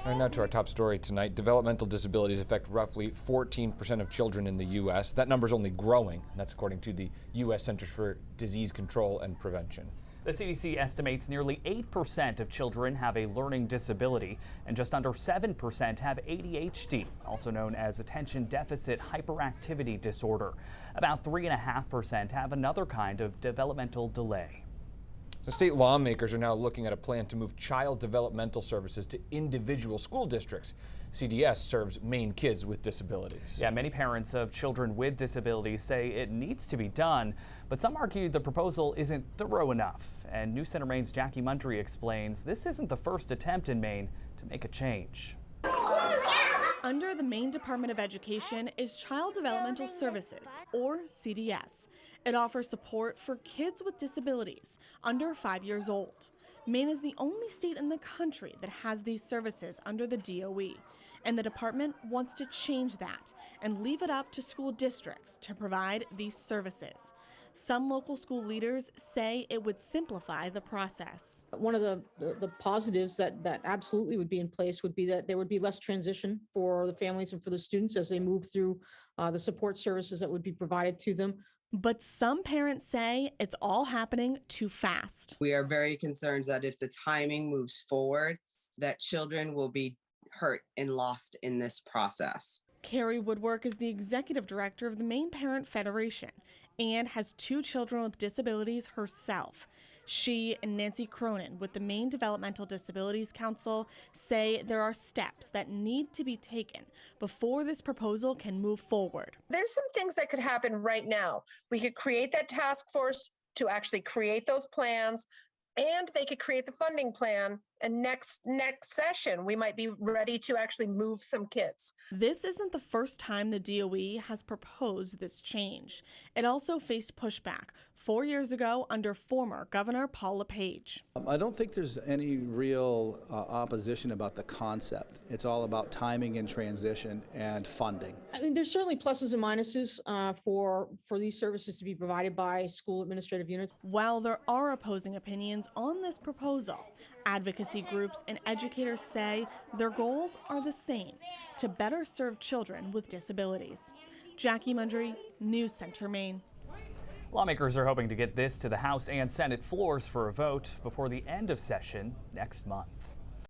And now to our top story tonight. Developmental disabilities affect roughly 14% of children in the U.S. That number is only growing. And that's according to the U.S. Centers for Disease Control and Prevention. The CDC estimates nearly 8% of children have a learning disability, and just under 7% have ADHD, also known as attention deficit hyperactivity disorder. About 3.5% have another kind of developmental delay. So state lawmakers are now looking at a plan to move Child Developmental Services to individual school districts. CDS serves Maine kids with disabilities. Yeah, many parents of children with disabilities say it needs to be done, but some argue the proposal isn't thorough enough. And News Center Maine's Jackie Mundry explains this isn't the first attempt in Maine to make a change. Under the Maine Department of Education is Child Developmental Services, or CDS. It offers support for kids with disabilities under 5 years old. Maine is the only state in the country that has these services under the DOE, and the department wants to change that and leave it up to school districts to provide these services. Some local school leaders say it would simplify the process. One of the positives that absolutely would be in place would be that there would be less transition for the families and for the students as they move through the support services that would be provided to them. But some parents say it's all happening too fast. We are very concerned that if the timing moves forward, that children will be hurt and lost in this process. Carrie Woodwork is the executive director of the Maine Parent Federation and has 2 children with disabilities herself. She and Nancy Cronin with the Maine Developmental Disabilities Council say there are steps that need to be taken before this proposal can move forward. There's some things that could happen right now. We could create that task force to actually create those plans, and they could create the funding plan, and next session we might be ready to actually move some kids. This isn't the first time the DOE has proposed this change. It also faced pushback 4 years ago under former Governor Paul LePage. I don't think there's any real opposition about the concept. It's all about timing and transition and funding. I mean, there's certainly pluses and minuses for these services to be provided by school administrative units. While there are opposing opinions on this proposal, advocacy groups and educators say their goals are the same: to better serve children with disabilities. Jackie Mundry, News Center, Maine. Lawmakers are hoping to get this to the House and Senate floors for a vote before the end of session next month.